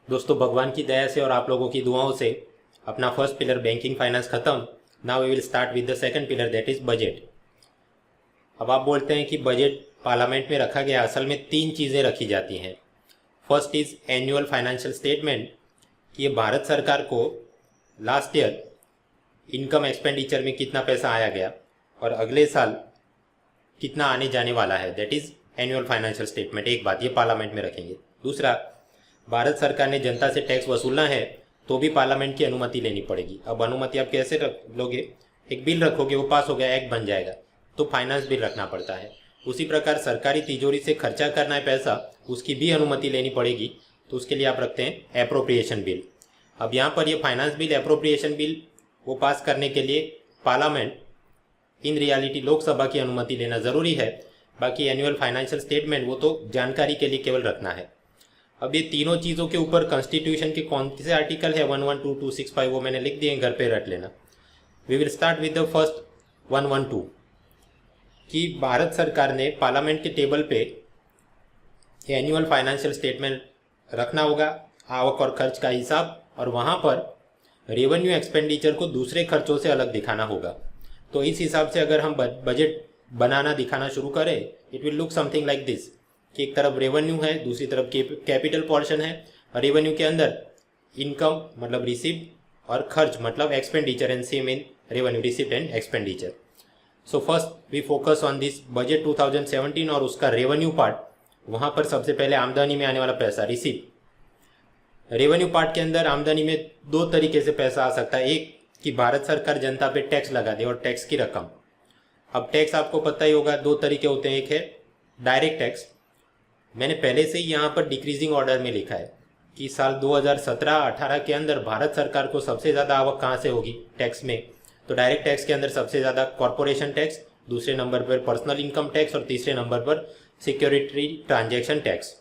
दोस्तों, भगवान की दया से और आप लोगों की दुआओं से अपना फर्स्ट पिलर बैंकिंग फाइनेंस खत्म। Now we will start with the second pillar, that is budget. अब आप बोलते हैं कि बजट पार्लियामेंट में रखा गया, असल में तीन चीज़ें रखी जाती हैं। First is annual financial statement, कि ये भारत सरकार को लास्ट ईयर इनकम एक्सपेंडिचर में कितना पैसा आया गया और अगले साल कितना आने जाने वाला है, that is annual financial statement. एक बात, ये पार्लियामेंट में रखेंगे। दूसरा, भारत सरकार ने जनता से टैक्स वसूलना है तो भी पार्लियामेंट की अनुमति लेनी पड़ेगी। अब अनुमति आप कैसे लोगे? एक बिल रखोगे, वो पास हो गया, एक्ट बन जाएगा, तो फाइनेंस बिल रखना पड़ता है। उसी प्रकार सरकारी तिजोरी से खर्चा करना है पैसा, उसकी भी अनुमति लेनी पड़ेगी, तो उसके लिए आप रखते हैं एप्रोप्रिएशन बिल। अब यहाँ पर ये फाइनेंस बिल, एप्रोप्रिएशन बिल वो पास करने के लिए पार्लियामेंट, इन रियलिटी लोकसभा की अनुमति लेना ज़रूरी है। बाकी एनुअल फाइनेंशियल स्टेटमेंट वो तो जानकारी के लिए केवल रखना है। अब ये तीनों चीज़ों के ऊपर कॉन्स्टिट्यूशन के कौन से आर्टिकल है 112, 265, वो मैंने लिख दिए, घर पे रट लेना। We will start with the first 112, कि भारत सरकार ने पार्लियामेंट के टेबल पे एनुअल फाइनेंशियल स्टेटमेंट रखना होगा, आवक और खर्च का हिसाब, और वहाँ पर रेवेन्यू एक्सपेंडिचर को दूसरे खर्चों से अलग दिखाना होगा। तो इस हिसाब से अगर हम बजट बनाना दिखाना शुरू करें, it will look something like this, कि एक तरफ रेवेन्यू है, दूसरी तरफ कैपिटल पोर्शन है। रेवेन्यू के अंदर इनकम मतलब रिसीप्ट और खर्च मतलब expenditure, and same in revenue, receipt and expenditure. So first we focus on this budget 2017 और उसका रेवेन्यू पार्ट। वहाँ पर सबसे पहले आमदनी में आने वाला पैसा, रिसीप्ट। रेवेन्यू पार्ट के अंदर आमदनी में दो तरीके से पैसा आ सकता है। एक कि भारत सरकार जनता पे टैक्स लगा दे, और टैक्स की रकम। अब टैक्स आपको पता ही होगा, दो तरीके होते हैं। एक है डायरेक्ट टैक्स, मैंने पहले से ही यहाँ पर डिक्रीजिंग ऑर्डर में लिखा है कि साल 2017-18 के अंदर भारत सरकार को सबसे ज़्यादा आवक कहाँ से होगी टैक्स में, तो डायरेक्ट टैक्स के अंदर सबसे ज़्यादा कॉरपोरेशन टैक्स, दूसरे नंबर पर पर्सनल इनकम टैक्स, और तीसरे नंबर पर सिक्योरिटी ट्रांजैक्शन टैक्स।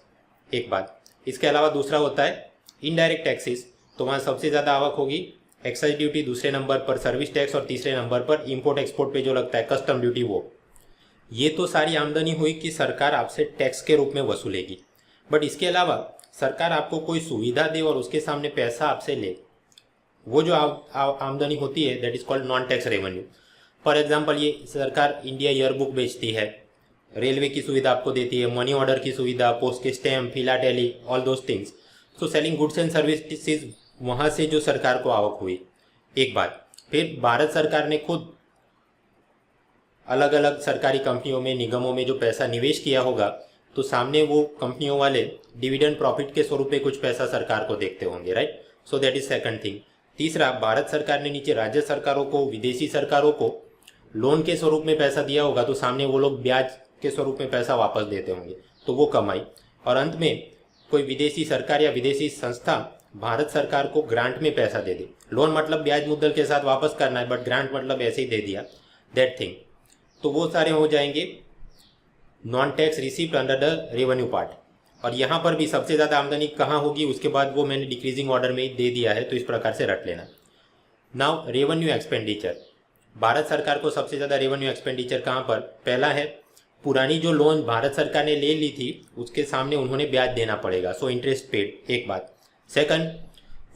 एक बात, इसके अलावा दूसरा होता है इनडायरेक्ट टैक्सेस, तो वहाँ सबसे ज़्यादा आवक होगी एक्साइज ड्यूटी, दूसरे नंबर पर सर्विस टैक्स, और तीसरे नंबर पर इंपोर्ट एक्सपोर्ट पे जो लगता है कस्टम ड्यूटी, वो। ये तो सारी आमदनी हुई कि सरकार आपसे टैक्स के रूप में वसूलेगी। बट इसके अलावा सरकार आपको कोई सुविधा दे और उसके सामने पैसा आपसे ले, वो जो आमदनी होती है, that is called non tax revenue. For example, ये सरकार इंडिया ईयरबुक बेचती है, रेलवे की सुविधा आपको देती है, मनी ऑर्डर की सुविधा, पोस्ट के stamp, philately, all those things. So selling goods and services, वहाँ से जो सरकार को आवक हुई। एक बात, फिर भारत सरकार ने खुद अलग अलग सरकारी कंपनियों में, निगमों में जो पैसा निवेश किया होगा, तो सामने वो कंपनियों वाले डिविडेंड प्रॉफिट के स्वरूप में कुछ पैसा सरकार को देखते होंगे, right. So that is second thing. तीसरा, भारत सरकार ने नीचे राज्य सरकारों को, विदेशी सरकारों को लोन के स्वरूप में पैसा दिया होगा, तो सामने वो लोग ब्याज के स्वरूप में पैसा वापस देते होंगे, तो वो कमाई। और अंत में कोई विदेशी सरकार या विदेशी संस्था भारत सरकार को ग्रांट में पैसा दे दे। लोन मतलब ब्याज मुद्दल के साथ वापस करना है, बट ग्रांट मतलब ऐसे ही दे दिया, दैट थिंग। तो वो सारे हो जाएंगे non tax receipt under the revenue part. और यहाँ पर भी सबसे ज़्यादा आमदनी कहाँ होगी, उसके बाद वो मैंने डिक्रीजिंग ऑर्डर में ही दे दिया है, तो इस प्रकार से रट लेना। नाउ रेवेन्यू एक्सपेंडिचर, भारत सरकार को सबसे ज़्यादा रेवेन्यू एक्सपेंडिचर कहाँ पर? पहला है पुरानी जो लोन भारत सरकार ने ले ली थी, उसके सामने उन्होंने ब्याज देना पड़ेगा, सो इंटरेस्ट पेड। एक बात। सेकंड,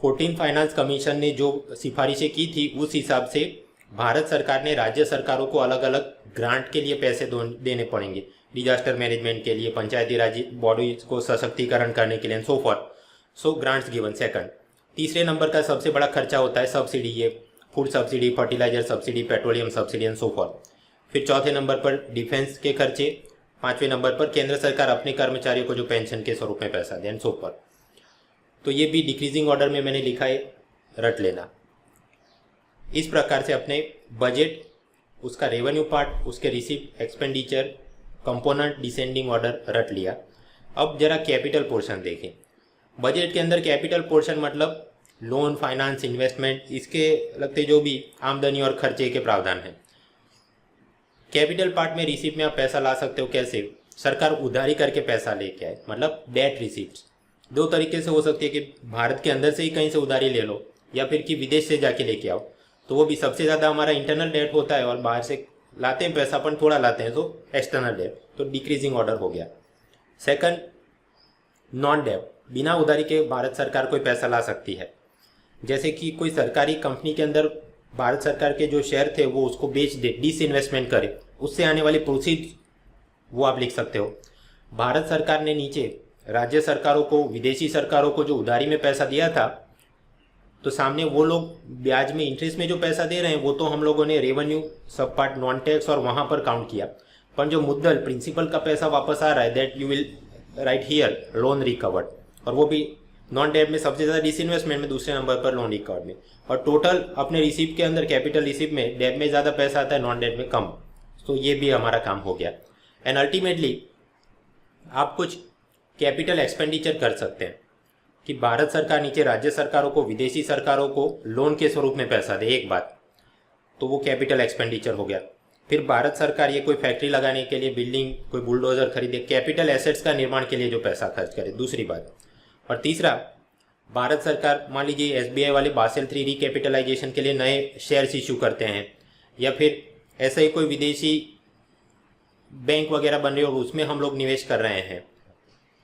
14 फाइनेंस कमीशन ने जो सिफारिशें की थी, उस हिसाब से भारत सरकार ने राज्य सरकारों को अलग अलग ग्रांट के लिए पैसे देने पड़ेंगे, डिजास्टर मैनेजमेंट के लिए, पंचायती राज बॉडीज को सशक्तिकरण करने के लिए, so for. So grants given. Second, तीसरे नंबर का सबसे बड़ा खर्चा होता है सब्सिडी, ये food subsidy, fertiliser subsidy, petroleum subsidy and so for. फिर चौथे नंबर पर डिफेंस के खर्चे, पांचवें नंबर पर केंद्र सरकार अपने कर्मचारियों को जो पेंशन के स्वरूप में पैसा दे, एंड सो फॉर। तो ये भी डिक्रीजिंग ऑर्डर में मैंने लिखा है, रट लेना। इस प्रकार से अपने बजट, उसका रेवेन्यू पार्ट, उसके receipt, expenditure, component, descending order रट लिया। अब जरा कैपिटल पोर्शन देखें। बजट के अंदर कैपिटल पोर्शन मतलब लोन, फाइनेंस, इन्वेस्टमेंट, इसके लगते जो भी आमदनी और खर्चे के प्रावधान हैं। कैपिटल पार्ट में रिसीप्ट में आप पैसा ला सकते हो। कैसे? सरकार उधारी करके पैसा लेके आए, मतलब डेट रिसीप्ट। दो तरीके से हो सकती है कि भारत के अंदर से ही कहीं से उधारी ले लो, या फिर कि विदेश से जाके लेके आओ, तो वो भी सबसे ज़्यादा हमारा इंटरनल डेट होता है, और बाहर से लाते हैं पैसा अपन थोड़ा लाते हैं, तो एक्सटर्नल डेट, तो डिक्रीजिंग ऑर्डर हो गया। Second, non debt. बिना उधारी के भारत सरकार कोई पैसा ला सकती है। जैसे कि कोई सरकारी कंपनी के अंदर भारत सरकार के जो शेयर थे वो उसको बेच दे, डिसइन्वेस्टमेंट करे, उससे आने वाली प्रोसीड वो आप लिख सकते हो। भारत सरकार ने नीचे राज्य सरकारों को, विदेशी सरकारों को जो उधारी में पैसा दिया था, तो सामने वो लोग ब्याज में, इंटरेस्ट में जो पैसा दे रहे हैं वो तो हम लोगों ने रेवेन्यू सब पार्ट नॉन टैक्स और वहाँ पर काउंट किया, पर जो मुद्दल प्रिंसिपल का पैसा वापस आ रहा है, that you will write here loan recovered, और वो भी नॉन डेट में सबसे ज़्यादा डिसइन्वेस्टमेंट में, दूसरे नंबर पर लोन रिकवर्ड में, और टोटल अपने रिसीव के अंदर कैपिटल रिसीव में डेट में ज़्यादा पैसा आता है, नॉन डेट में कम। तो ये भी हमारा काम हो गया। एंड अल्टीमेटली आप कुछ कैपिटल एक्सपेंडिचर कर सकते हैं कि भारत सरकार नीचे राज्य सरकारों को, विदेशी सरकारों को लोन के स्वरूप में पैसा दे, एक बात, तो वो कैपिटल एक्सपेंडिचर हो गया। फिर भारत सरकार ये कोई फैक्ट्री लगाने के लिए, बिल्डिंग, कोई बुलडोजर खरीदे, कैपिटल एसेट्स का निर्माण के लिए जो पैसा खर्च करे, दूसरी बात। और तीसरा, भारत सरकार मान लीजिए एसबीआई वाले बासेल 3 रिकैपिटलाइजेशन के लिए नए शेयर्स इशू करते हैं, या फिर ऐसा ही कोई विदेशी बैंक वगैरह बन रही है और उसमें हम लोग निवेश कर रहे हैं,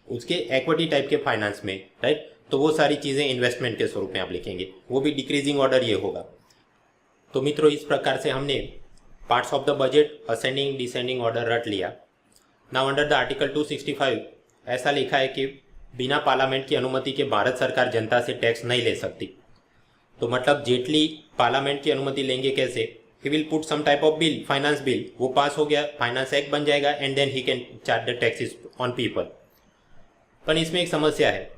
उसके इक्विटी टाइप के फाइनेंस में, राइट, तो वो सारी चीज़ें इन्वेस्टमेंट के स्वरूप में आप लिखेंगे, वो भी डिक्रीजिंग ऑर्डर ये होगा। तो मित्रों, इस प्रकार से हमने parts of the budget ascending descending order रट लिया। नाउ अंडर द आर्टिकल 265 ऐसा लिखा है कि बिना पार्लियामेंट की अनुमति के भारत सरकार जनता से टैक्स नहीं ले सकती। तो मतलब जेटली पार्लियामेंट की अनुमति लेंगे कैसे? He will put some type of bill, finance bill, वो पास हो गया, फाइनेंस एक्ट बन जाएगा, and then he can charge the taxes on people. पर इसमें एक समस्या है,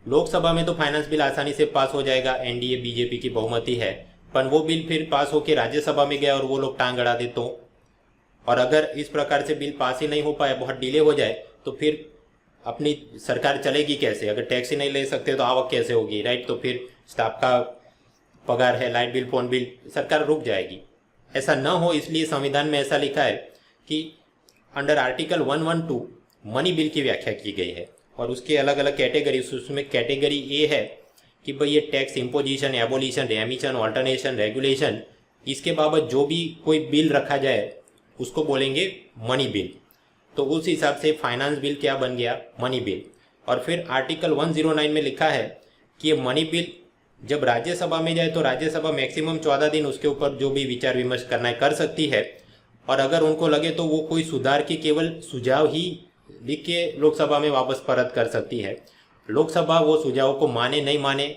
लोकसभा में तो फाइनेंस बिल आसानी से पास हो जाएगा, एनडीए बीजेपी की बहुमति है, पर वो बिल फिर पास होकर राज्यसभा में गया और वो लोग टांग अड़ा दे तो, और अगर इस प्रकार से बिल पास ही नहीं हो पाए, बहुत डिले हो जाए, तो फिर अपनी सरकार चलेगी कैसे? अगर टैक्स ही नहीं ले सकते तो आवक कैसे होगी, राइट? तो फिर स्टाफ का पगार है, लाइट बिल, फोन बिल, सरकार रुक जाएगी। ऐसा न हो इसलिए संविधान में ऐसा लिखा है कि अंडर आर्टिकल 112 मनी बिल की व्याख्या की गई है, और उसके अलग अलग कैटेगरी, उसमें कैटेगरी ए है कि भाई ये tax imposition, abolition, रेमिशन, alternation, regulation, इसके बाबत जो भी कोई बिल रखा जाए उसको बोलेंगे मनी बिल। तो उस हिसाब से फाइनेंस बिल क्या बन गया? Money bill. और फिर आर्टिकल 109 में लिखा है कि ये मनी बिल जब राज्यसभा में जाए तो राज्यसभा मैक्सिमम 14 दिन उसके ऊपर जो भी विचार विमर्श करना है कर सकती है, और अगर उनको लगे तो वो कोई सुधार के केवल सुझाव ही लिख के लोकसभा में वापस परत कर सकती है। लोकसभा वो सुझाव को माने नहीं माने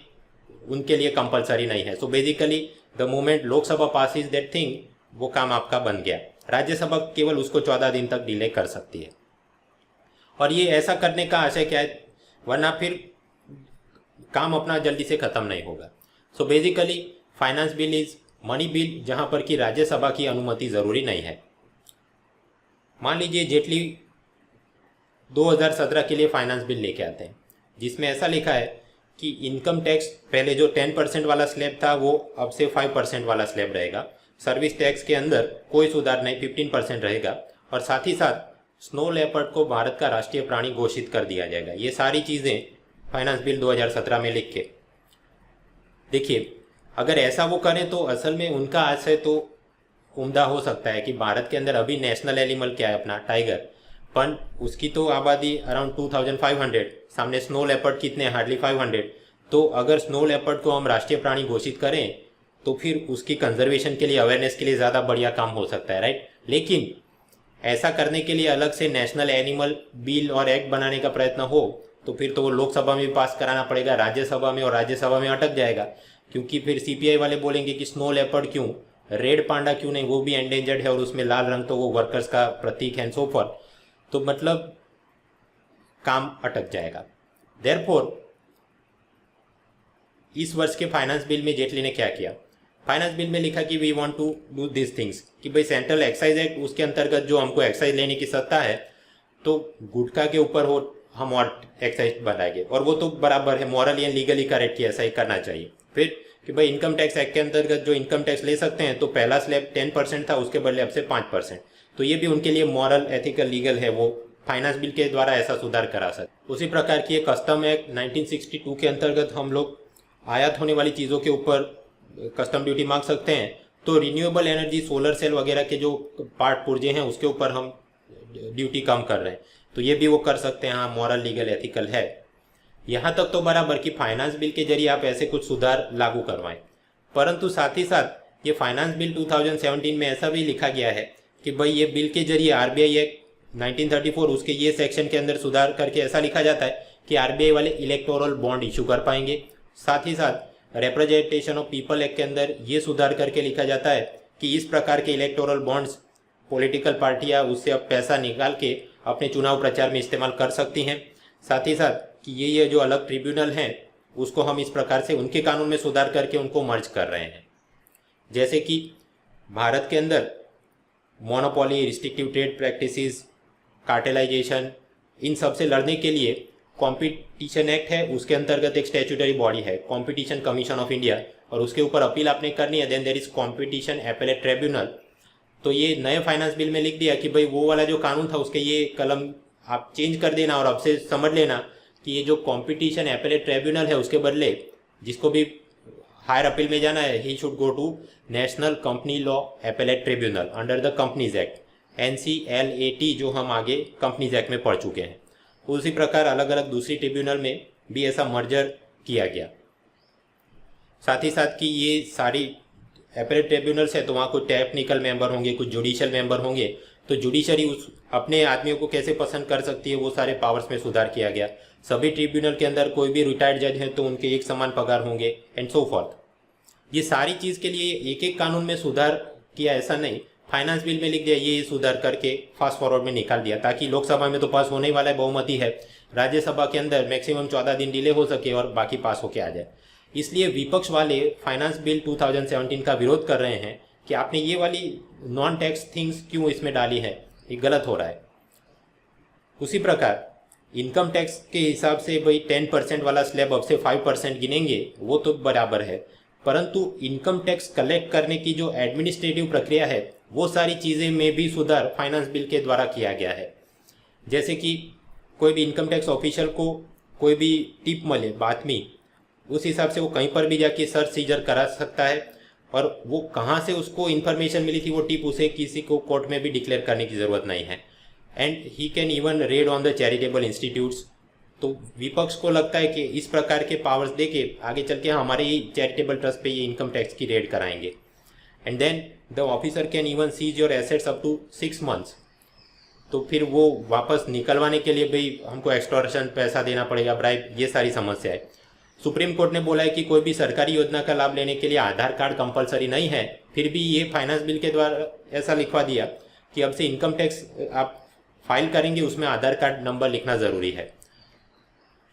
उनके लिए कंपलसरी नहीं है। So basically the moment Lok Sabha passes that thing, वो काम आपका बन गया। राज्यसभा केवल उसको 14 दिन तक डिले कर सकती है। और ये ऐसा करने का आशय क्या है? वरना फिर काम अपना जल्दी से खत्म नहीं होगा। So basically finance bill is money bill, जहां पर कि राज्यसभा की अनुमति जरूरी नहीं है। मान लीजिए जेटली 2017 के लिए फाइनेंस बिल लेके आते हैं, जिसमें ऐसा लिखा है कि इनकम टैक्स पहले जो 10% वाला स्लैब था वो अब से 5% वाला स्लैब रहेगा। सर्विस टैक्स के अंदर कोई सुधार नहीं, 15% रहेगा, और साथ ही साथ स्नो लेपर्ड को भारत का राष्ट्रीय प्राणी घोषित कर दिया जाएगा। ये सारी चीज़ें फाइनेंस बिल 2017 में लिख के देखिए, अगर ऐसा वो करें तो असल में उनका आशय तो उम्दा हो सकता है कि भारत के अंदर अभी नेशनल एनिमल क्या है अपना, टाइगर, पर उसकी तो आबादी अराउंड 2500, सामने स्नो लेपर्ड कितने, हार्डली 500। तो अगर स्नो लेपर्ड को हम राष्ट्रीय प्राणी घोषित करें तो फिर उसकी कंजर्वेशन के लिए, अवेयरनेस के लिए ज़्यादा बढ़िया काम हो सकता है, राइट? लेकिन ऐसा करने के लिए अलग से नेशनल एनिमल बिल और एक्ट बनाने का प्रयत्न हो तो फिर तो वो लोकसभा में पास कराना पड़ेगा, राज्यसभा में, और राज्यसभा में अटक जाएगा, क्योंकि फिर सीपीआई वाले बोलेंगे कि स्नो लेपर्ड क्यों, रेड पांडा क्यों नहीं, वो भी एंडेंजर्ड है और उसमें लाल रंग तो वो वर्कर्स का प्रतीक है, सो फॉर। तो मतलब काम अटक जाएगा। देयरफॉर इस वर्ष के फाइनेंस बिल में जेटली ने क्या किया? फाइनेंस बिल में लिखा कि we want to do this things, कि भाई सेंट्रल एक्साइज एक्ट, उसके अंतर्गत जो हमको एक्साइज लेने की सत्ता है, तो गुटखा के ऊपर हो हम और एक्साइज बनाएंगे, और वो तो बराबर है, मॉरली एंड लीगली करेक्ट कि ऐसा ही करना चाहिए। फिर कि भाई इनकम टैक्स एक्ट के अंतर्गत जो इनकम टैक्स ले सकते हैं, तो पहला स्लैब 10% था, उसके बदले अब से 5%, तो ये भी उनके लिए मॉरल, एथिकल, लीगल है, वो फाइनेंस बिल के द्वारा ऐसा सुधार करा सकते। उसी प्रकार की एक कस्टम एक्ट 1962 के अंतर्गत हम लोग आयात होने वाली चीज़ों के ऊपर कस्टम ड्यूटी मांग सकते हैं। तो रिन्यूएबल एनर्जी, सोलर सेल वगैरह के जो पार्ट पुर्जे हैं उसके ऊपर हम ड्यूटी कम कर रहे हैं, तो ये भी वो कर सकते हैं। हाँ, मॉरल, लीगल, एथिकल है। यहाँ तक तो बराबर कि फाइनेंस बिल के जरिए आप ऐसे कुछ सुधार लागू करवाएं, परंतु साथ ही साथ ये फाइनेंस बिल 2017 में ऐसा भी लिखा गया है कि भाई ये बिल के जरिए आरबीआई एक्ट 1934 उसके ये सेक्शन के अंदर सुधार करके ऐसा लिखा जाता है कि आरबीआई वाले इलेक्टोरल बॉन्ड इशू कर पाएंगे। साथ ही साथ रिप्रेजेंटेशन ऑफ पीपल एक्ट के अंदर ये सुधार करके लिखा जाता है कि इस प्रकार के इलेक्टोरल बॉन्ड्स पॉलिटिकल पार्टियां उससे अब पैसा निकाल के अपने चुनाव प्रचार में इस्तेमाल कर सकती हैं। साथ ही साथ कि ये जो अलग ट्रिब्यूनल हैं उसको हम इस प्रकार से उनके कानून में सुधार करके उनको मर्ज कर रहे हैं। जैसे कि भारत के अंदर monopoly, restrictive trade practices, cartelization, इन सब से लड़ने के लिए कंपटीशन एक्ट है, उसके अंतर्गत एक स्टैट्यूटरी बॉडी है कंपटीशन कमीशन ऑफ इंडिया, और उसके ऊपर अपील आपने करनी है, then there is competition appellate tribunal. तो ये नए फाइनेंस बिल में लिख दिया कि भाई वो वाला जो कानून था उसके ये कलम आप चेंज कर देना और अब से समझ लेना कि ये जो कंपटीशन एपेलेट ट्रिब्यूनल है उसके बदले जिसको भी हायर अपील में जाना है he should go to national company law appellate tribunal under the companies act NCLAT, जो हम आगे कंपनीज एक्ट में पढ़ चुके हैं। उसी प्रकार अलग अलग दूसरी ट्रिब्यूनल में भी ऐसा मर्जर किया गया। साथ ही साथ कि ये सारी एपेलेट ट्रिब्यूनल्स है तो वहाँ कुछ टेक्निकल मेंबर होंगे, कुछ जुडिशियल मेंबर होंगे, तो जुडिशरी उस अपने आदमियों को कैसे पसंद कर सकती है वो सारे पावर्स में सुधार किया गया। सभी ट्रिब्यूनल के अंदर कोई भी रिटायर्ड जज है तो उनके एक समान पगार होंगे एंड सो फॉर्थ। ये सारी चीज़ के लिए एक एक कानून में सुधार किया, ऐसा नहीं फाइनेंस बिल में लिख दिया ये सुधार करके फास्ट फॉरवर्ड में निकाल दिया, ताकि लोकसभा में तो पास होने वाला है, बहुमति है, राज्यसभा के अंदर मैक्सिमम 14 दिन डिले हो सके और बाकी पास होके आ जाए। इसलिए विपक्ष वाले फाइनेंस बिल 2017 का विरोध कर रहे हैं कि आपने ये वाली नॉन टैक्स थिंग्स क्यों इसमें डाली है, ये गलत हो रहा है। उसी प्रकार इनकम टैक्स के हिसाब से भाई 10% वाला स्लैब अब से 5% गिनेंगे, वो तो बराबर है, परंतु इनकम टैक्स कलेक्ट करने की जो एडमिनिस्ट्रेटिव प्रक्रिया है वो सारी चीज़ें में भी सुधार फाइनेंस बिल के द्वारा किया गया है। जैसे कि कोई भी इनकम टैक्स ऑफिशियल को कोई भी टिप मिले बातमी, उस हिसाब से वो कहीं पर भी जाके सर्च सीजर करा सकता है, और वो कहाँ से उसको इन्फॉर्मेशन मिली थी वो टिप उसे किसी को कोर्ट में भी डिक्लेयर करने की ज़रूरत नहीं है। And he can even red on the charitable institutes. तो विपक्ष को लगता है कि इस प्रकार के पावर्स दे के आगे चल के हमारे ही चैरिटेबल ट्रस्ट पे ये इनकम टैक्स की रेड कराएंगे। And then the officer can even seize your assets up to 6 months। तो फिर वो वापस निकलवाने के लिए भाई हमको एक्सटॉर्शन पैसा देना पड़ेगा, ब्राइब, ये सारी समस्या है। सुप्रीम कोर्ट ने बोला है कि कोई भी सरकारी योजना का लाभ लेने के लिए आधार कार्ड कंपलसरी नहीं है, फिर भी ये फाइनेंस बिल के द्वारा ऐसा लिखवा दिया कि अब से इनकम टैक्स आप फाइल करेंगे उसमें आधार कार्ड नंबर लिखना ज़रूरी है।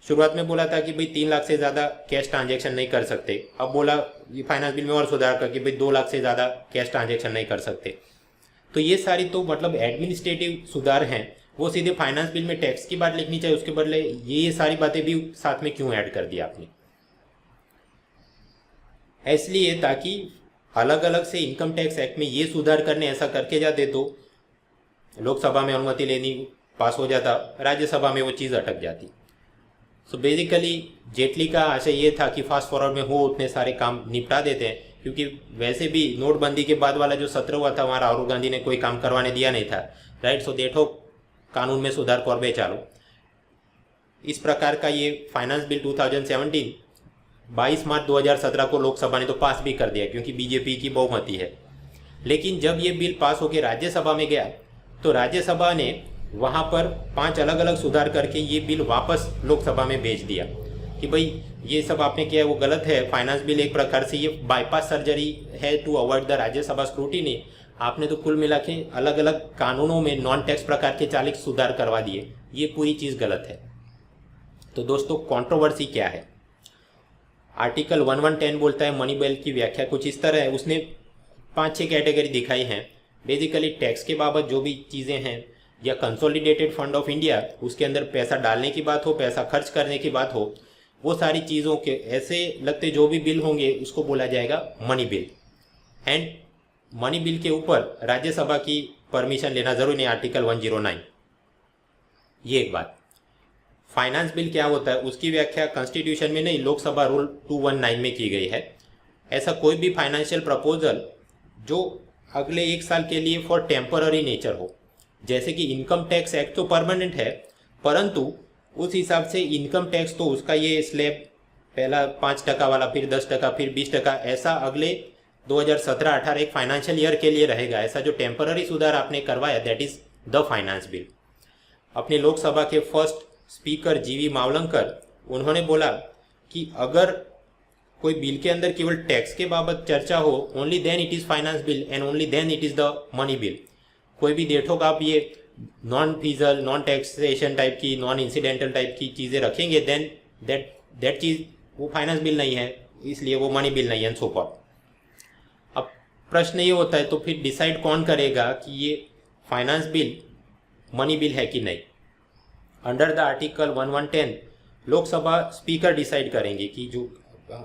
शुरुआत में बोला था कि भाई 3 लाख से ज़्यादा कैश ट्रांजैक्शन नहीं कर सकते, अब बोला ये फाइनेंस बिल में और सुधार कर कि भाई 2 लाख से ज़्यादा कैश ट्रांजैक्शन नहीं कर सकते। तो ये सारी तो मतलब एडमिनिस्ट्रेटिव सुधार हैं, वो सीधे फाइनेंस बिल में टैक्स की बात लिखनी चाहिए, उसके बदले ये सारी बातें भी साथ में क्यों ऐड कर दिया आपने। इसलिए ताकि अलग अलग से इनकम टैक्स एक्ट में ये सुधार करने ऐसा करके जाते तो लोकसभा में अनुमति लेनी पास हो जाता, राज्यसभा में वो चीज़ अटक जाती। सो बेसिकली जेटली का आशय ये था कि फास्ट फॉरवर्ड में हो उतने सारे काम निपटा देते हैं, क्योंकि वैसे भी नोटबंदी के बाद वाला जो सत्र हुआ था वहाँ राहुल गांधी ने कोई काम करवाने दिया नहीं था, राइट। सो देखो कानून में सुधार करबे चालो। इस प्रकार का ये फाइनेंस बिल 2017 22 मार्च 2017 को लोकसभा ने तो पास भी कर दिया क्योंकि बीजेपी की बहुमति है। लेकिन जब ये बिल पास होकर राज्यसभा में गया तो राज्यसभा ने वहाँ पर 5 अलग अलग सुधार करके ये बिल वापस लोकसभा में भेज दिया कि भाई ये सब आपने किया है वो गलत है। फाइनेंस बिल एक प्रकार से ये बाईपास सर्जरी है to avoid the Rajya Sabha scrutiny. आपने तो कुल मिला के अलग अलग कानूनों में नॉन टैक्स प्रकार के 40 सुधार करवा दिए, ये पूरी चीज़ गलत है। तो दोस्तों कंट्रोवर्सी क्या है? आर्टिकल 1110 बोलता है मनी बिल की व्याख्या कुछ इस तरह है, उसने 5-6 कैटेगरी दिखाई हैं। बेसिकली टैक्स के बाबत जो भी चीज़ें हैं या कंसोलिडेटेड फंड ऑफ इंडिया उसके अंदर पैसा डालने की बात हो, पैसा खर्च करने की बात हो, वो सारी चीज़ों के ऐसे लगते जो भी बिल होंगे उसको बोला जाएगा money bill. And money bill के ऊपर राज्यसभा की परमिशन लेना जरूरी नहीं, आर्टिकल 109। ये एक बात। फाइनेंस बिल क्या होता है उसकी व्याख्या कॉन्स्टिट्यूशन में नहीं, लोकसभा रूल 219 में की गई है। ऐसा कोई भी फाइनेंशियल प्रपोजल जो अगले 1 साल के लिए फॉर टेम्पररी नेचर हो, जैसे कि इनकम टैक्स एक्ट तो परमानेंट है, परंतु उस हिसाब से इनकम टैक्स तो उसका ये स्लैब पहला 5% वाला, फिर 10%, फिर 20%, ऐसा अगले 2017-18 एक फाइनेंशियल ईयर के लिए रहेगा। ऐसा जो टेम्पररी सुधार आपने करवाया, that is the finance bill. अपने लोकसभा के फर्स्ट स्पीकर जीवी मावलंकर, उन्होंने बोला कि अगर कोई बिल के अंदर केवल टैक्स के बाबत चर्चा हो, only then it is finance bill and only then it is the money bill. कोई भी देखोगे आप ये non fiscal, non taxation type की, नॉन इंसिडेंटल टाइप की चीज़ें रखेंगे, देन दैट चीज़ वो फाइनेंस बिल नहीं है, इसलिए वो मनी बिल नहीं है, सो फॉर। अब प्रश्न ये होता है तो फिर डिसाइड कौन करेगा कि ये फाइनेंस बिल मनी बिल है कि नहीं। Under the article 1110 Lok Sabha speaker decide करेंगे कि जो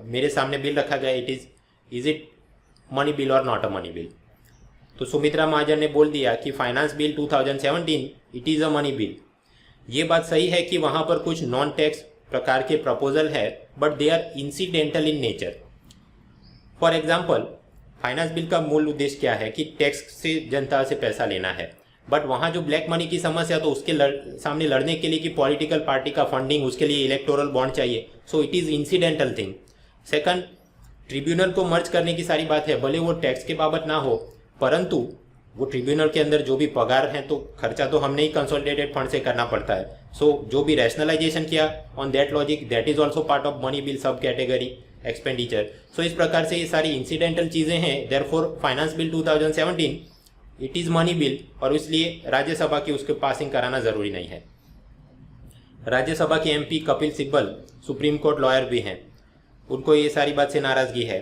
मेरे सामने बिल रखा गया, इज इट मनी बिल और नॉट अ मनी बिल। तो सुमित्रा महाजन ने बोल दिया कि finance bill 2017 it is a money bill. ये बात सही है कि वहाँ पर कुछ नॉन टैक्स प्रकार के प्रपोजल है, but they are incidental in nature. For example, finance bill का मूल उद्देश्य क्या है कि टैक्स से जनता से पैसा लेना है, बट वहाँ जो ब्लैक मनी की समस्या, तो उसके सामने लड़ने के लिए कि पॉलिटिकल पार्टी का फंडिंग, उसके लिए इलेक्टोरल बॉन्ड चाहिए, so it is incidental thing. Second, tribunal को मर्ज करने की सारी बात है, भले वो टैक्स के बाबत ना हो, परंतु वो ट्रिब्यूनल के अंदर जो भी पगार है तो खर्चा तो हमने ही कंसोलिडेटेड फंड से करना पड़ता है। सो जो भी रैशनलाइजेशन किया on that logic, that is also part of money bill सब कैटेगरी एक्सपेंडिचर। सो इस प्रकार से ये सारी इंसिडेंटल चीज़ें हैं, therefore finance bill 2017 it is money bill, और इसलिए राज्यसभा की उसके पासिंग कराना ज़रूरी नहीं है। राज्यसभा के MP Kapil Sibal supreme court lawyer भी हैं, उनको ये सारी बात से नाराज़गी है,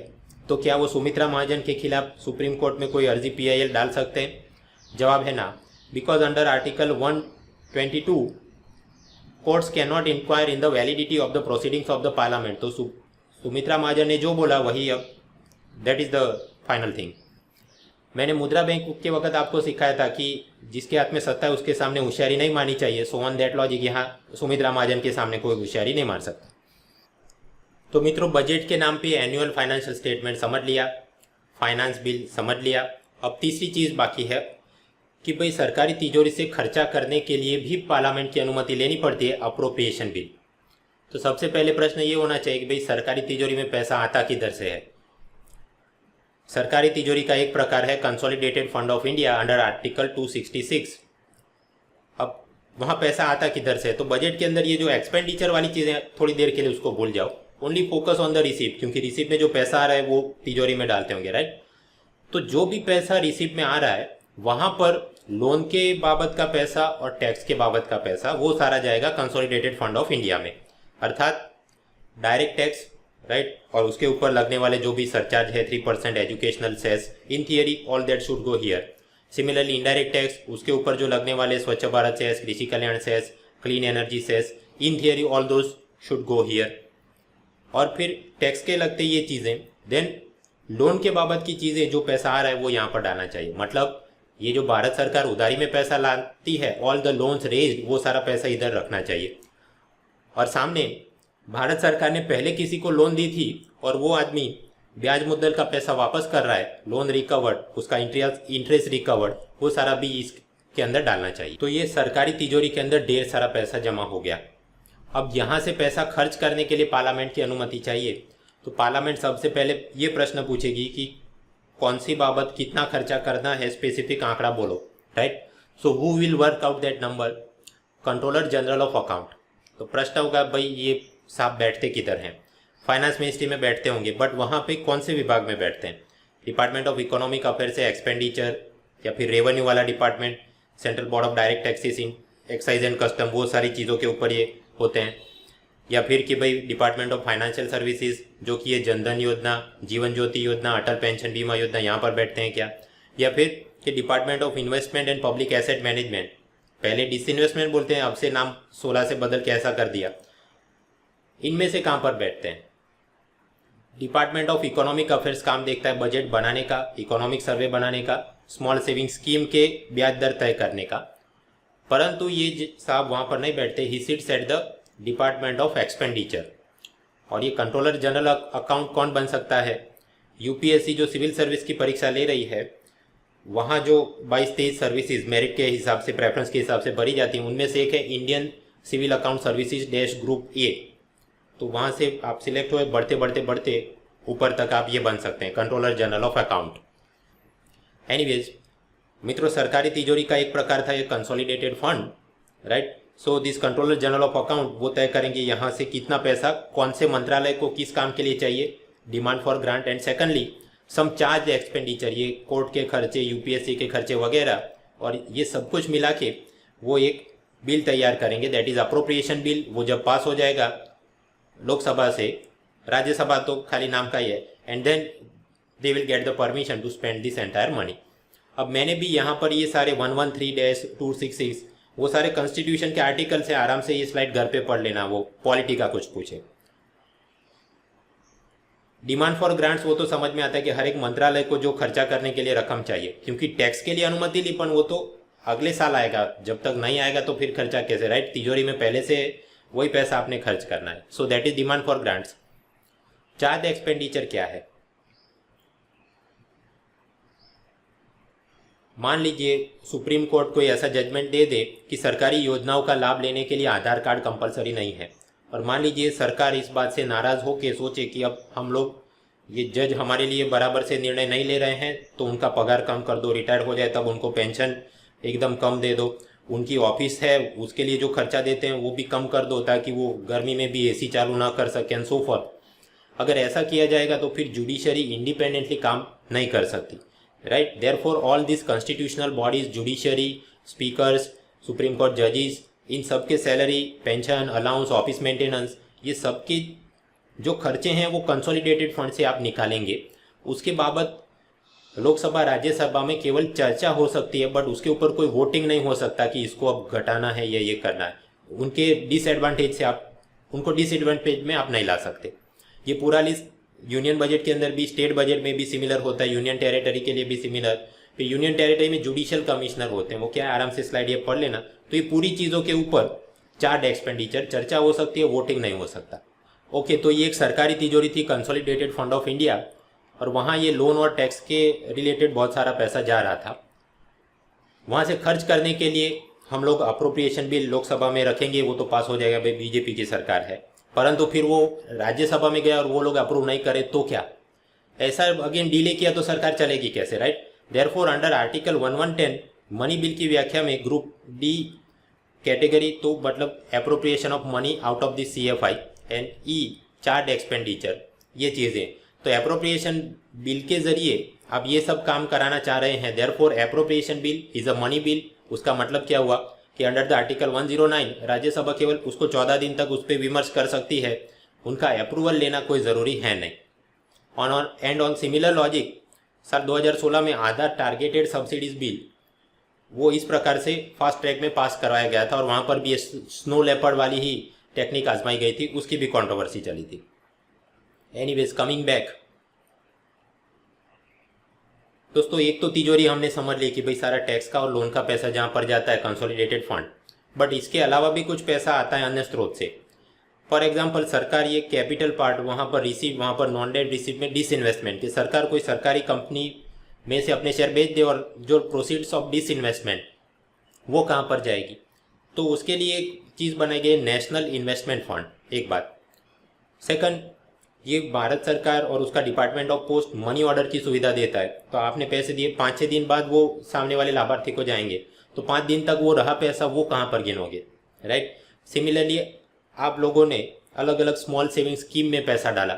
तो क्या वो सुमित्रा महाजन के खिलाफ सुप्रीम कोर्ट में कोई अर्जी PIL डाल सकते हैं? जवाब है ना, because under article 122 courts can not inquire in the validity of the proceedings of the parliament. तो सुमित्रा महाजन ने जो बोला वही अब that is the final thing. मैंने मुद्रा बैंक के वक्त आपको सिखाया था कि जिसके हाथ में सत्ता है उसके सामने होशियारी नहीं मारनी चाहिए। सो ऑन दैट लॉजिक यहाँ सुमित्रा महाजन के सामने कोई होशियारी नहीं मार सकता। तो मित्रों, बजट के नाम पे एनुअल फाइनेंशियल स्टेटमेंट समझ लिया, फाइनेंस बिल समझ लिया। अब तीसरी चीज़ बाकी है कि भाई सरकारी तिजोरी से खर्चा करने के लिए भी पार्लियामेंट की अनुमति लेनी पड़ती है, अप्रोप्रिएशन बिल। तो सबसे पहले प्रश्न ये होना चाहिए कि भाई सरकारी तिजोरी में पैसा आता किधर से है। सरकारी तिजोरी का एक प्रकार है consolidated fund of India under article 266। अब वहाँ पैसा आता किधर से? तो बजट के अंदर ये जो एक्सपेंडिचर वाली चीज़ें, थोड़ी देर के लिए उसको भूल जाओ, only focus on the receipt, क्योंकि रिसीप्ट में जो पैसा आ रहा है वो तिजोरी में डालते होंगे, राइट। तो जो भी पैसा रिसीप्ट में आ रहा है वहाँ पर लोन के बाबत का पैसा और टैक्स के बाबत का पैसा वो सारा जाएगा कंसोलिडेटेड फंड ऑफ इंडिया में, अर्थात डायरेक्ट टैक्स, राइट, और उसके ऊपर लगने वाले जो भी सरचार्ज है 3% educational cess, in theory all that should go here. Similarly indirect tax, उसके ऊपर जो लगने वाले Swachh Bharat cess, Krishi Kalyan cess, clean energy cess, in theory all those should go here. और फिर टैक्स के लगते ये चीज़ें, देन लोन के बाबत की चीज़ें जो पैसा आ रहा है वो यहाँ पर डालना चाहिए। मतलब ये जो भारत सरकार उधारी में पैसा लाती है, ऑल द लोन्स रेज्ड, वो सारा पैसा इधर रखना चाहिए। और सामने भारत सरकार ने पहले किसी को लोन दी थी और वो आदमी ब्याज मुद्दल का पैसा वापस कर रहा है, लोन रिकवर्ड, उसका इंटरेस्ट रिकवर्ड, वो सारा भी इसके अंदर डालना चाहिए। तो ये सरकारी तिजोरी के अंदर ढेर सारा पैसा जमा हो गया। अब यहाँ से पैसा खर्च करने के लिए पार्लियामेंट की अनुमति चाहिए। तो पार्लियामेंट सबसे पहले ये प्रश्न पूछेगी कि कौन सी बाबत कितना खर्चा करना है, स्पेसिफिक आंकड़ा बोलो, right. So who will work out that number? Controller general of account. तो प्रश्न होगा भाई ये साहब बैठते किधर हैं? फाइनेंस मिनिस्ट्री में बैठते होंगे, बट वहाँ पे कौन से विभाग में बैठते हैं? डिपार्टमेंट ऑफ इकोनॉमिक अफेयर से एक्सपेंडिचर, या फिर रेवेन्यू वाला department, central board of direct taxes, excise and custom, वो सारी चीज़ों के ऊपर ये होते हैं। या फिर कि भाई डिपार्टमेंट ऑफ फाइनेंशियल सर्विसेज, जो कि ये जनधन योजना, जीवन ज्योति योजना, अटल पेंशन बीमा योजना, यहाँ पर बैठते हैं क्या? या फिर कि department of investment and public asset management, पहले डिसइन्वेस्टमेंट बोलते हैं, अब से नाम 16 से बदल के ऐसा कर दिया, इनमें से कहाँ पर बैठते हैं? डिपार्टमेंट ऑफ इकोनॉमिक अफेयर्स काम देखता है बजट बनाने का, इकोनॉमिक सर्वे बनाने का, स्मॉल सेविंग स्कीम के ब्याज दर तय करने का, परंतु ये साहब वहाँ पर नहीं बैठते। He sits at the department of expenditure. और ये कंट्रोलर जनरल अकाउंट कौन बन सकता है? यूपीएससी जो सिविल सर्विस की परीक्षा ले रही है, वहाँ जो 22-23 सर्विसेज मेरिट के हिसाब से, प्रेफरेंस के हिसाब से भरी जाती हैं, उनमें से एक है Indian civil account services dash group A, तो वहाँ से आप सिलेक्ट हुए, बढ़ते बढ़ते बढ़ते ऊपर तक आप ये बन सकते हैं controller general of account. Anyways मित्रों, सरकारी तिजोरी का एक प्रकार था ये consolidated fund, right. So this controller general of account वो तय करेंगे यहाँ से कितना पैसा कौन से मंत्रालय को किस काम के लिए चाहिए, demand for grant, and secondly some charge expenditure, ये कोर्ट के खर्चे, यूपीएससी के खर्चे वगैरह, और ये सब कुछ मिला के वो एक बिल तैयार करेंगे, दैट इज अप्रोप्रिएशन बिल। वो जब पास हो जाएगा लोकसभा से, राज्यसभा तो खाली नाम का ही है, and then they will get the permission to spend this entire money. अब मैंने भी यहाँ पर ये सारे 113-266 वो सारे कॉन्स्टिट्यूशन के आर्टिकल से आराम से ये स्लाइड घर पे पढ़ लेना, वो पॉलिटी का कुछ पूछे। डिमांड फॉर ग्रांट्स वो तो समझ में आता है कि हर एक मंत्रालय को जो खर्चा करने के लिए रकम चाहिए, क्योंकि टैक्स के लिए अनुमति ली, पर वो तो अगले साल आएगा, जब तक नहीं आएगा तो फिर खर्चा कैसे, राइट। तिजोरी में पहले से वही पैसा आपने खर्च करना है। सो that is demand for grants. Charge expenditure क्या है? मान लीजिए सुप्रीम कोर्ट कोई ऐसा जजमेंट दे दे कि सरकारी योजनाओं का लाभ लेने के लिए आधार कार्ड कंपलसरी नहीं है, और मान लीजिए सरकार इस बात से नाराज़ हो के सोचे कि अब हम लोग ये जज हमारे लिए बराबर से निर्णय नहीं ले रहे हैं, तो उनका पगार कम कर दो, रिटायर हो जाए तब उनको पेंशन एकदम कम दे दो, उनकी ऑफिस है उसके लिए जो खर्चा देते हैं वो भी कम कर दो ताकि वो गर्मी में भी एसी चालू ना कर सकें, एंड सो फॉर्थ। अगर ऐसा किया जाएगा तो फिर जुडिशरी इंडिपेंडेंटली काम नहीं कर सकती, right. Therefore all this constitutional bodies, judiciary, speakers, supreme court जजेस, इन सब के salary, pension, allowance, office maintenance, ये सब के जो खर्चे हैं वो कंसोलिडेटेड फंड से आप निकालेंगे। उसके बाबत लोकसभा राज्यसभा में केवल चर्चा हो सकती है, बट उसके ऊपर कोई वोटिंग नहीं हो सकता कि इसको अब घटाना है या ये करना है। उनके डिसएडवांटेज से आप उनको डिसएडवांटेज में आप नहीं ला सकते। ये पूरा लिस्ट यूनियन बजट के अंदर भी, स्टेट बजट में भी सिमिलर होता है, यूनियन टेरिटरी के लिए भी सिमिलर। फिर यूनियन टेरिटरी में जुडिशियल कमिश्नर होते हैं, वो क्या है, आराम से स्लाइड ये पढ़ लेना। तो ये पूरी चीज़ों के ऊपर चार्ज एक्सपेंडिचर चर्चा हो सकती है, वोटिंग नहीं हो सकता। ओके, तो ये एक सरकारी तिजोरी थी, कंसोलिडेटेड फंड ऑफ इंडिया, और वहाँ ये लोन और टैक्स के रिलेटेड बहुत सारा पैसा जा रहा था। वहाँ से खर्च करने के लिए हम लोग अप्रोप्रिएशन बिल लोकसभा में रखेंगे, वो तो पास हो जाएगा, भाई बीजेपी की सरकार है, परंतु फिर वो राज्यसभा में गया और वो लोग अप्रूव नहीं करे तो क्या, ऐसा अगेन डिले किया तो सरकार चलेगी कैसे, right. Therefore under article 1110 money bill की व्याख्या में ग्रुप डी कैटेगरी, तो मतलब appropriation of money out of the CFI, and E charge expenditure, ये चीज़ें। तो अप्रोप्रिएशन बिल के जरिए आप ये सब काम कराना चाह रहे हैं। Therefore appropriation bill is a money bill. उसका मतलब क्या हुआ कि अंडर द आर्टिकल 109 राज्यसभा केवल उसको 14 दिन तक उस पर विमर्श कर सकती है, उनका अप्रूवल लेना कोई ज़रूरी है नहीं। ऑन सिमिलर लॉजिक साल 2016 में आधार टारगेटेड सब्सिडीज बिल वो इस प्रकार से फास्ट ट्रैक में पास करवाया गया था, और वहाँ पर भी स्नो लेपर्ड वाली ही टेक्निक आजमाई गई थी, उसकी भी कंट्रोवर्सी चली थी। एनीवेज, कमिंग बैक दोस्तों, एक तो तिजोरी हमने समझ ली कि भाई सारा टैक्स का और लोन का पैसा जहाँ पर जाता है कंसोलिडेटेड फंड, बट इसके अलावा भी कुछ पैसा आता है अन्य स्रोत से। फॉर एग्जांपल सरकार ये कैपिटल पार्ट वहाँ पर रिसीव, वहाँ पर नॉन डेट रिसीव में डिसइन्वेस्टमेंट, कि सरकार कोई सरकारी कंपनी में से अपने शेयर बेच दे और जो प्रोसीड्स ऑफ डिसइन्वेस्टमेंट वो कहाँ पर जाएगी, तो उसके लिए एक चीज़ बनाई गई नेशनल इन्वेस्टमेंट फंड, एक बात। सेकंड, ये भारत सरकार और उसका department of post money order की सुविधा देता है, तो आपने पैसे दिए, 5-6 दिन बाद वो सामने वाले लाभार्थी को जाएंगे, तो 5 दिन तक वो रहा पैसा वो कहाँ पर गिनोगे, राइट। सिमिलरली आप लोगों ने अलग अलग स्मॉल सेविंग स्कीम में पैसा डाला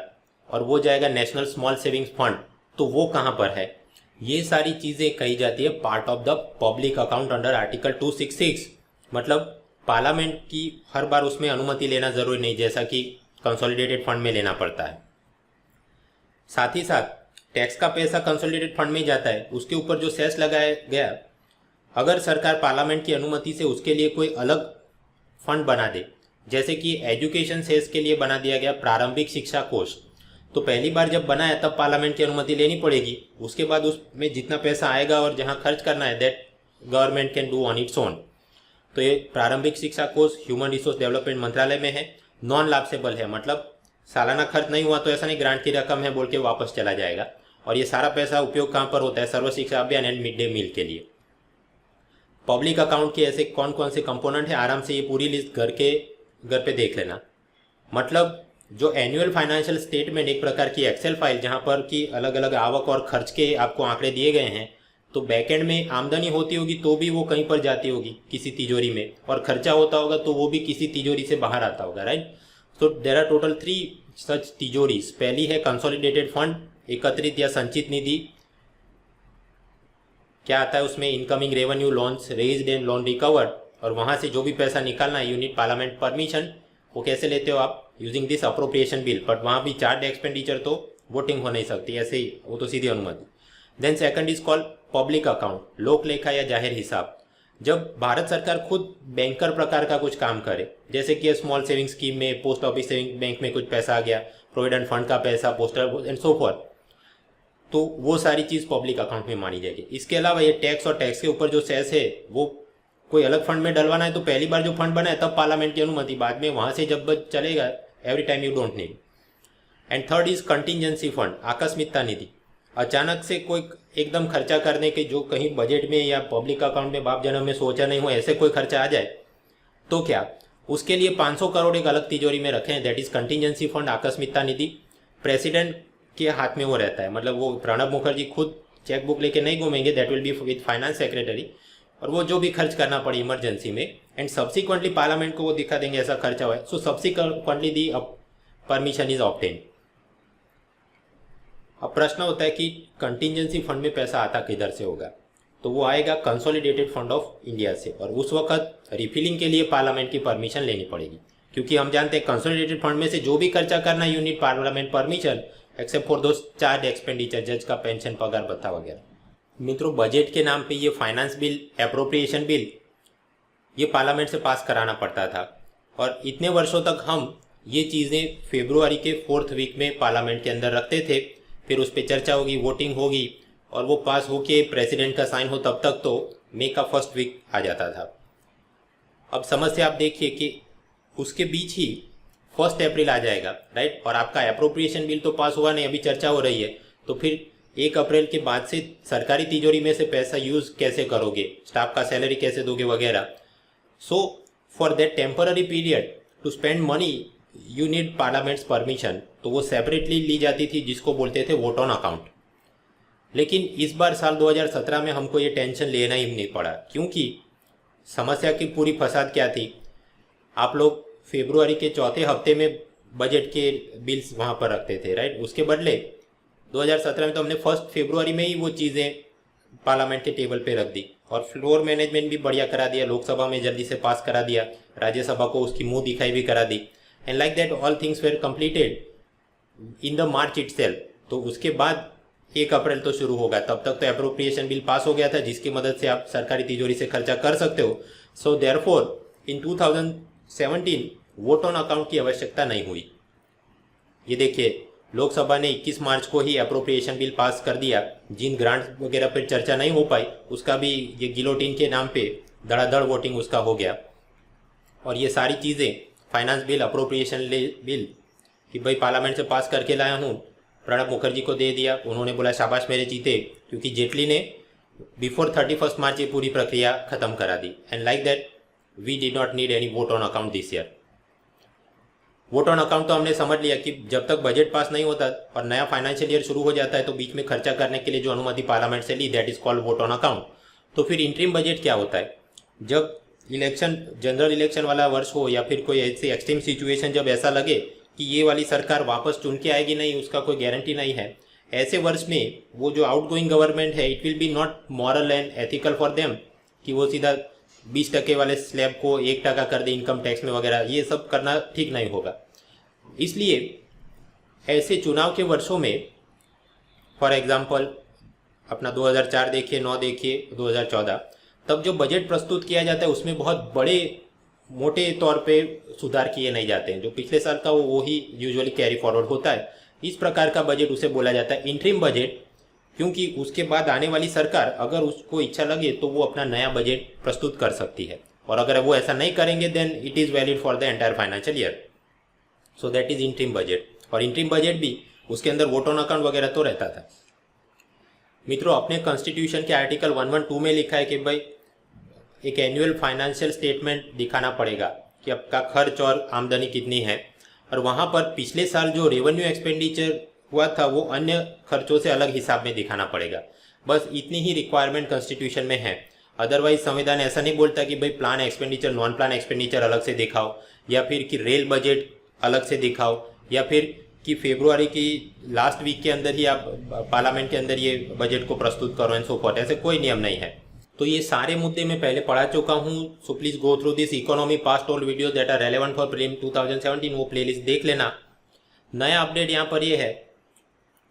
और वो जाएगा नेशनल स्मॉल सेविंग्स फंड, तो वो कहाँ पर है, ये सारी चीज़ें कही जाती है part of the public account under article 266। मतलब पार्लियामेंट की हर बार उसमें अनुमति लेना जरूरी नहीं, जैसा कि कंसोलिडेटेड फंड में लेना पड़ता है। साथ ही साथ टैक्स का पैसा कंसोलिडेटेड फंड में जाता है, उसके ऊपर जो सेस लगाया गया, अगर सरकार पार्लियामेंट की अनुमति से उसके लिए कोई अलग फंड बना दे, जैसे कि एजुकेशन सेस के लिए बना दिया गया प्रारंभिक शिक्षा कोष, तो पहली बार जब बनाया तब पार्लियामेंट की अनुमति लेनी पड़ेगी, उसके बाद उसमें जितना पैसा आएगा और जहां खर्च करना है that government can do on its own. तो ये प्रारंभिक शिक्षा कोष ह्यूमन रिसोर्स डेवलपमेंट मंत्रालय में है, नॉन लाप्सेबल है, मतलब सालाना खर्च नहीं हुआ तो ऐसा नहीं ग्रांट की रकम है बोल के वापस चला जाएगा। और ये सारा पैसा उपयोग कहाँ पर होता है, सर्व शिक्षा अभियान एंड मिड डे मील के लिए। पब्लिक अकाउंट के ऐसे कौन कौन से कंपोनेंट है, आराम से ये पूरी लिस्ट घर पे देख लेना। मतलब जो एनुअल फाइनेंशियल स्टेटमेंट एक प्रकार की एक्सेल फाइल जहाँ पर कि अलग अलग आवक और खर्च के आपको आंकड़े दिए गए हैं, तो बैकएंड में आमदनी होती होगी तो भी वो कहीं पर जाती होगी किसी तिजोरी में, और खर्चा होता होगा तो वो भी किसी तिजोरी से बाहर आता होगा, right. So there are total 3 such तिजोरीज। पहली है कंसोलिडेटेड फंड, एकत्रित या संचित निधि। क्या आता है उसमें? Incoming revenue, loans raised and loan recovered, और वहाँ से जो भी पैसा निकालना है, यूनिट पार्लियामेंट परमिशन। वो कैसे लेते हो आप? Using this appropriation bill, but वहाँ भी चार्ज एक्सपेंडिचर तो वोटिंग हो नहीं सकती, ऐसे ही वो तो सीधी अनुमति। Then second is called public account, लोक लेखा या जाहिर हिसाब। जब भारत सरकार खुद बैंकर प्रकार का कुछ काम करे, जैसे कि स्मॉल सेविंग स्कीम में, पोस्ट ऑफिस सेविंग बैंक में कुछ पैसा आ गया, प्रोविडेंट फंड का पैसा, पोस्टल एंड सो फॉर, तो वो सारी चीज़ पब्लिक अकाउंट में मानी जाएगी। इसके अलावा ये टैक्स और टैक्स के ऊपर जो सेस है वो कोई अलग फंड में डलवाना है तो पहली बार जो फंड बना है तब पार्लियामेंट की अनुमति, बाद में वहाँ से जब चलेगा every time you don't need. And third is contingency fund, आकस्मिकता निधि। अचानक से कोई एकदम खर्चा करने के, जो कहीं बजट में या पब्लिक अकाउंट में बाप जन्म में सोचा नहीं हो, ऐसे कोई खर्चा आ जाए तो क्या, उसके लिए 500 करोड़ एक अलग तिजोरी में रखे हैं, दैट इज कंटिजेंसी फंड, आकस्मिकता निधि। प्रेसिडेंट के हाथ में वो रहता है, मतलब वो प्रणब मुखर्जी खुद चेकबुक लेके नहीं घूमेंगे, that will be with finance secretary, और वो जो भी खर्च करना पड़े इमरजेंसी में, एंड सब्सिक्वेंटली पार्लियामेंट को वो दिखा देंगे ऐसा खर्चा हुआ है। So subsequently the permission is obtain. अब प्रश्न होता है कि कंटिजेंसी फंड में पैसा आता किधर से होगा, तो वो आएगा कंसोलिडेटेड फंड ऑफ इंडिया से, और उस वक्त रिफिलिंग के लिए पार्लियामेंट की परमिशन लेनी पड़ेगी, क्योंकि हम जानते हैं कंसोलिडेटेड फंड में से जो भी खर्चा करना है you need parliament permission, except for those charge expenditure, जज का पेंशन, पगार भत्ता वगैरह। मित्रों, बजट के नाम पे ये फाइनेंस बिल, एप्रोप्रिएशन बिल, ये पार्लियामेंट से पास कराना पड़ता था, और इतने वर्षों तक हम ये चीज़ें फरवरी के 4th वीक में पार्लियामेंट के अंदर रखते थे, फिर उस पर चर्चा होगी, वोटिंग होगी, और वो पास होके प्रेसिडेंट का साइन हो, तब तक तो मई का 1st वीक आ जाता था। अब समस्या आप देखिए कि उसके बीच ही 1 अप्रैल आ जाएगा, राइट, और आपका एप्रोप्रिएशन बिल तो पास हुआ नहीं, अभी चर्चा हो रही है, तो फिर 1 अप्रैल के बाद से सरकारी तिजोरी में से पैसा यूज कैसे करोगे, स्टाफ का सैलरी कैसे दोगे वगैरह। So for that temporary period to spend money you need parliament's permission, तो वो सेपरेटली ली जाती थी, जिसको बोलते थे वोट ऑन अकाउंट। लेकिन इस बार साल 2017 में हमको ये टेंशन लेना ही नहीं पड़ा, क्योंकि समस्या की पूरी फसाद क्या थी, आप लोग फरवरी के 4थे हफ्ते में बजट के बिल्स वहाँ पर रखते थे, राइट। उसके बदले 2017 में तो हमने 1 फरवरी में ही वो चीज़ें पार्लियामेंट के टेबल पे रख दी, और फ्लोर मैनेजमेंट भी बढ़िया करा दिया, लोकसभा में जल्दी से पास करा दिया, राज्यसभा को उसकी मुंह दिखाई भी करा दी, and like that all things were completed in the March itself. तो उसके बाद 1 अप्रैल तो शुरू होगा, तब तक तो एप्रोप्रिएशन बिल पास हो गया था, जिसकी मदद से आप सरकारी तिजोरी से खर्चा कर सकते हो। So therefore in 2017 vote on account की आवश्यकता नहीं हुई। ये देखिए, लोकसभा ने 21 मार्च को ही अप्रोप्रिएशन बिल पास कर दिया, जिन ग्रांट वगैरह पर चर्चा नहीं हो पाई उसका भी ये गिलोटिन के नाम पे धड़ाधड़ वोटिंग उसका हो गया। और ये सारी चीज़ें फाइनेंस बिल, अप्रोप्रिएशन बिल कि भाई पार्लियामेंट से पास करके लाया हूँ, प्रणब मुखर्जी को दे दिया, उन्होंने बोला शाबाश मेरे चीते, क्योंकि जेटली ने बिफोर 31 मार्च ये पूरी प्रक्रिया खत्म करा दी, and like that we did not need any vote on account this year. Vote on account तो हमने समझ लिया कि जब तक बजट पास नहीं होता और नया फाइनेंशियल ईयर शुरू हो जाता है तो बीच में खर्चा करने के लिए जो अनुमति पार्लियामेंट से ली, that is called vote on account. तो फिर इंटरिम बजट क्या होता है? जब इलेक्शन, जनरल इलेक्शन वाला वर्ष हो, या फिर कोई ऐसी एक्सट्रीम सिचुएशन जब ऐसा लगे कि ये वाली सरकार वापस चुन के आएगी नहीं, उसका कोई गारंटी नहीं है, ऐसे वर्ष में वो जो आउटगोइंग गवर्नमेंट है, it will be not moral and ethical for them कि वो सीधा 20% वाले स्लैब को 1% कर दे इनकम टैक्स में वगैरह, ये सब करना ठीक नहीं होगा। इसलिए ऐसे चुनाव के वर्षों में, फॉर एग्जांपल अपना 2004 देखिए, 9 देखिए, 2014, तब जो बजट प्रस्तुत किया जाता है उसमें बहुत बड़े मोटे तौर पे सुधार किए नहीं जाते हैं, जो पिछले साल का वो ही यूजुअली कैरी फॉरवर्ड होता है। इस प्रकार का बजट उसे बोला जाता है इंटरिम बजट, क्योंकि उसके बाद आने वाली सरकार अगर उसको इच्छा लगे तो वो अपना नया बजट प्रस्तुत कर सकती है, और अगर वो ऐसा नहीं करेंगे then it is valid for the entire financial year. So that is interim budget. और इंटरिम बजट भी उसके अंदर वोट ऑन अकाउंट वगैरह तो रहता था। मित्रों, अपने कॉन्स्टिट्यूशन के आर्टिकल 112 में लिखा है कि भाई एक एनुअल फाइनेंशियल स्टेटमेंट दिखाना पड़ेगा कि आपका खर्च और आमदनी कितनी है, और वहाँ पर पिछले साल जो रेवेन्यू एक्सपेंडिचर हुआ था वो अन्य खर्चों से अलग हिसाब में दिखाना पड़ेगा। बस इतनी ही रिक्वायरमेंट कॉन्स्टिट्यूशन में है। अदरवाइज संविधान ऐसा नहीं बोलता कि भाई plan expenditure non plan expenditure अलग से दिखाओ, या फिर कि रेल बजट अलग से दिखाओ, या फिर कि फरवरी की लास्ट वीक के अंदर ही आप पार्लियामेंट के अंदर ये बजट को प्रस्तुत करो एंड सो फॉर्थ। ऐसे कोई नियम नहीं है। तो ये सारे मुद्दे मैं पहले पढ़ा चुका हूँ। So please go through this economy past all video that are relevant for prelim 2017, वो प्लेलिस्ट देख लेना। नया अपडेट यहाँ पर ये है,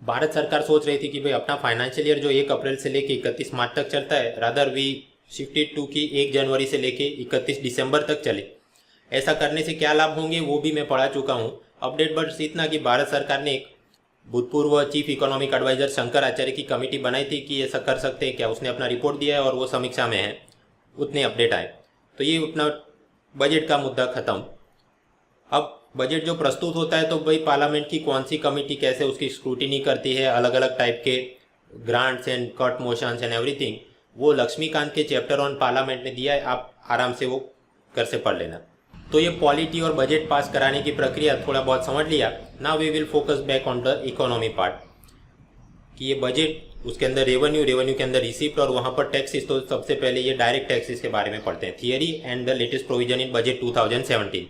भारत सरकार सोच रही थी कि भाई अपना फाइनेंशियल ईयर जो 1 अप्रैल से लेके 31 मार्च तक चलता है, रादर वी शिफ्टेड टू की 1 जनवरी से लेके 31 दिसंबर तक चले। ऐसा करने से क्या लाभ होंगे वो भी मैं पढ़ा चुका हूँ। अपडेट बस इतना कि भारत सरकार ने एक भूतपूर्व चीफ इकोनॉमिक एडवाइजर शंकर आचार्य की कमेटी बनाई थी कि ऐसा कर सकते हैं क्या। उसने अपना रिपोर्ट दिया है और वो समीक्षा में है, उतने अपडेट आए। तो ये अपना बजट का मुद्दा खत्म। अब बजट जो प्रस्तुत होता है तो भाई पार्लियामेंट की कौन सी कमेटी कैसे उसकी स्क्रूटिनी करती है, अलग अलग टाइप के grants and cut motions and everything, वो लक्ष्मीकांत के चैप्टर ऑन पार्लियामेंट में दिया है, आप आराम से वो घर से पढ़ लेना। तो ये पॉलिटी और बजट पास कराने की प्रक्रिया थोड़ा बहुत समझ लिया। Now we will focus back on the economy part कि ये बजट, उसके अंदर रेवेन्यू के अंदर रिसिप्ट और वहाँ पर टैक्सेस। तो सबसे पहले ये डायरेक्ट टैक्सेस के बारे में पढ़ते हैं, theory and the latest provision in budget 2017।